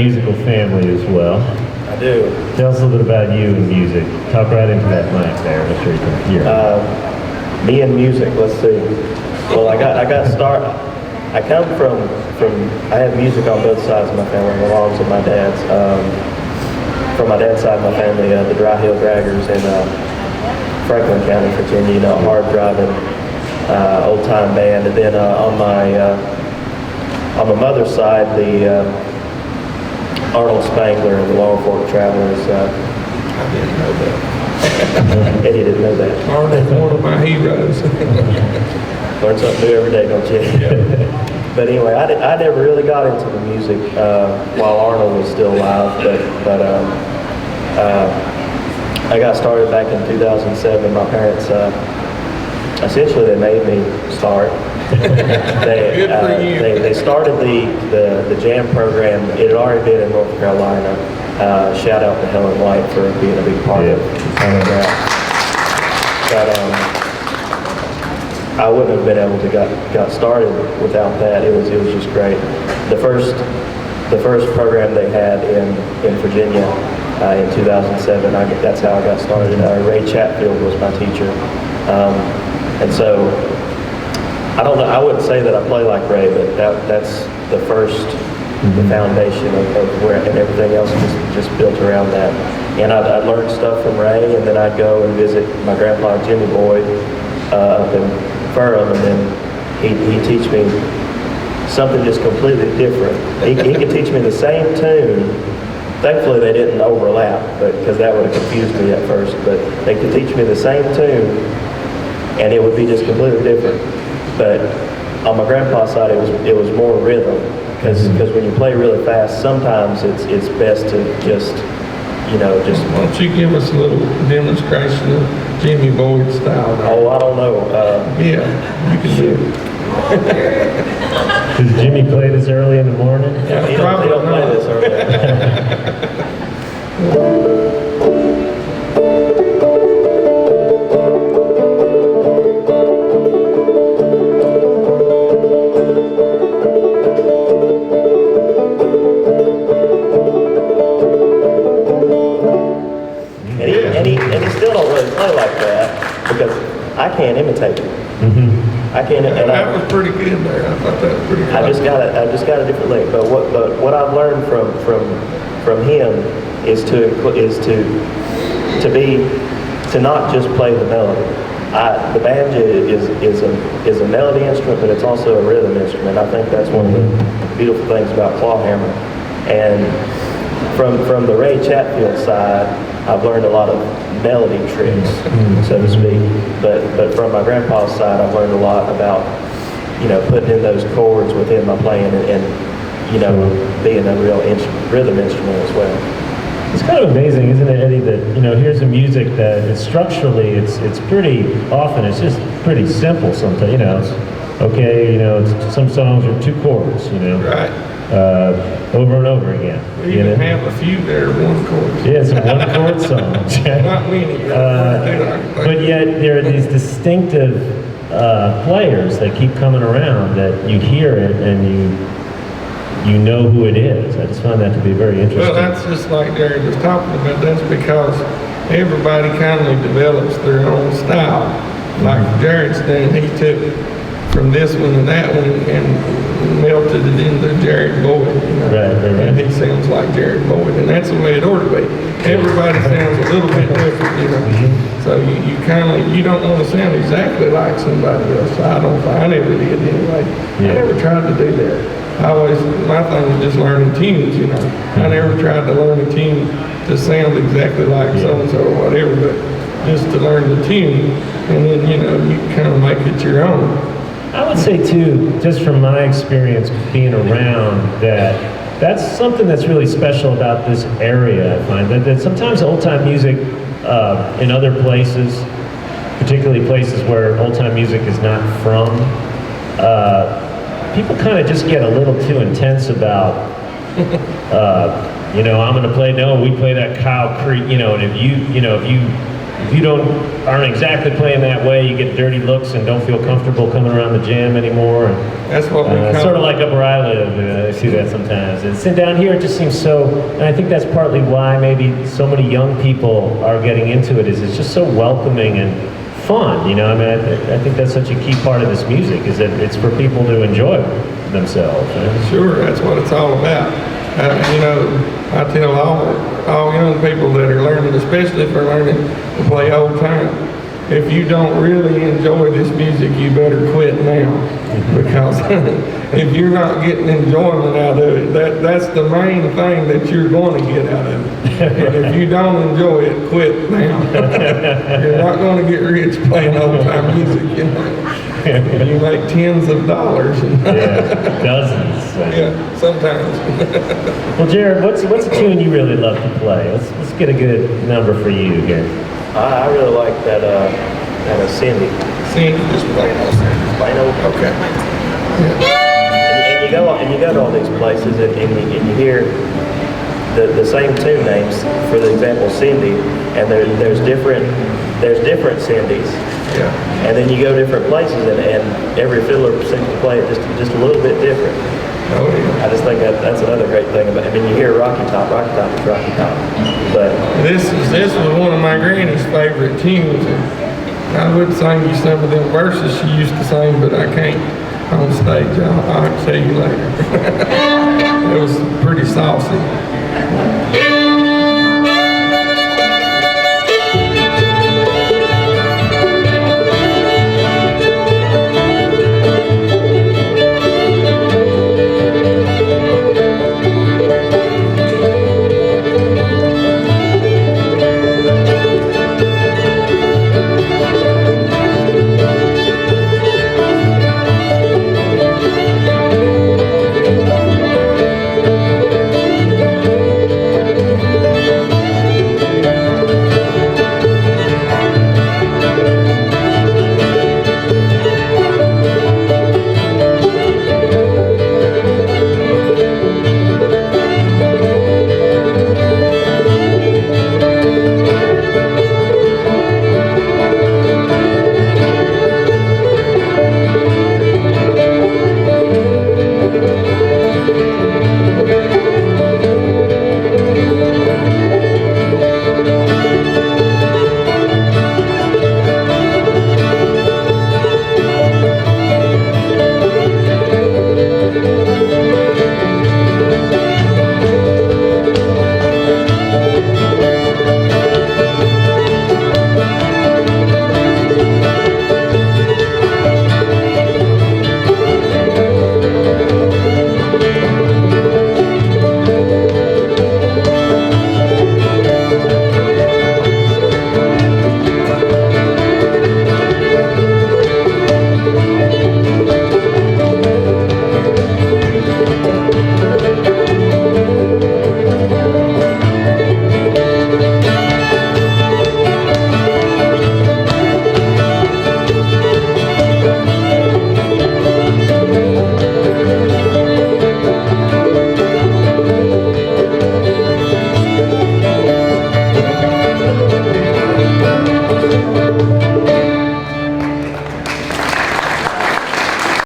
musical family as well. I do. Tell us a little bit about you and music. Talk right into that mic there. I'm sure you can hear. Me and music. Let's see. Well, I got started. I come from. I have music on both sides of my family. My mom's and my dad's. From my dad's side of my family, the Dry Hill Draggers in Franklin County, Virginia. You know, hard driving, old time band. And then on my mother's side, the Arnold Spangler and the Long Fork Travelers. I didn't know that. Eddie didn't know that. Arnold's one of my heroes. Learn something new every day, don't you? Yeah. But anyway, I never really got into the music while Arnold was still alive, but I got started back in 2007. My parents, essentially they made me start. They started the jam program. It had already been in North Carolina. Shout out to Helen White for being a big part of that. But I wouldn't have been able to got started without that. It was just great. The first program they had in Virginia in 2007. That's how I got started. Ray Chatfield was my teacher, and so I don't know. I wouldn't say that I play like Ray, but that's the first, the foundation of where, and everything else just built around that. And I'd learn stuff from Ray, and then I'd go and visit my grandpa Jimmy Boyd up in Ferrum, and then he'd teach me something just completely different. He could teach me the same tune. Thankfully, they didn't overlap, but because that would have confused me at first. But they could teach me the same tune, and it would be just completely different. But on my grandpa's side, it was more rhythm, because when you play really fast, sometimes it's best to just. Why don't you give us a little demonstration of Jimmy Boyd style? Oh, I don't know. Yeah, you can do it. Does Jimmy play this early in the morning? Yeah, he don't play this early. And he still don't really play like that because I can't imitate him. I can't. And that was pretty good there. I thought that was pretty good. I just got a different lick. But what I've learned from him is to not just play the melody. The banjo is a melody instrument, but it's also a rhythm instrument. I think that's one of the beautiful things about clawhammer. And from the Ray Chatfield side, I've learned a lot of melody tricks, so to speak. But from my grandpa's side, I've learned a lot about, putting in those chords within my playing and being a real rhythm instrument as well. It's kind of amazing, isn't it, Eddie, that, here's a music that is structurally, it's pretty often, it's just pretty simple sometimes, it's, some songs are 2 chords, Right. Over and over again. We even have a few that are 1 chord. Yeah, some 1 chord songs. Not many. But yet there are these distinctive players that keep coming around that you hear it and you know who it is. I just find that to be very interesting. Well, that's just like Jared was talking about. That's because everybody kind of develops their own style. Like Jared's done, he took from this one and that one and melted it into Jared Boyd. Right. And he sounds like Jared Boyd, and that's the way it ought to be. Everybody sounds a little bit different, So you don't want to sound exactly like somebody else. I never did anyway. I never tried to do that. My thing was just learning tunes, I never tried to learn a tune to sound exactly like so-and-so or whatever, but just to learn the tune, and then, you kind of make it your own. I would say too, just from my experience being around, that's something that's really special about this area. I find that sometimes old-time music in other places, particularly places where old-time music is not from, people kind of just get a little too intense about, I'm going to play. No, we play that Cow Creek, and if you if you aren't exactly playing that way, you get dirty looks and don't feel comfortable coming around the jam anymore. And, That's what we call sort of like up where I live, I see that sometimes. And down here, it just seems so, and I think that's partly why maybe so many young people are getting into it, is it's just so welcoming and fun, you know? I mean, I think that's such a key part of this music, is that it's for people to enjoy themselves. You know? Sure, that's what it's all about. You know, I tell all young people that are learning, especially if they're learning to play old time, if you don't really enjoy this music, you better quit now. Because if you're not getting enjoyment out of it, that's the main thing that you're going to get out of it. And if you don't enjoy it, quit now. You're not going to get rich playing old time music, you know. You make tens of dollars. Yeah, dozens. Yeah, sometimes. Well, Jared, what's a tune you really love to play? Let's get a good number for you here. I really like that Cindy. Cindy, just plain old Cindy. Plain old. Okay. And you go to all these places and you hear the same tune names. For the example, Cindy, and there's different Cindys. Yeah. And then you go different places, and every fiddler seems to play it just a little bit different. Oh yeah. I just think that's another great thing about it. I mean, you hear Rocky Top is Rocky Top, but This was one of my granny's favorite tunes. And I would sing you some of them verses she used to sing, but I can't on stage. I'll tell you later.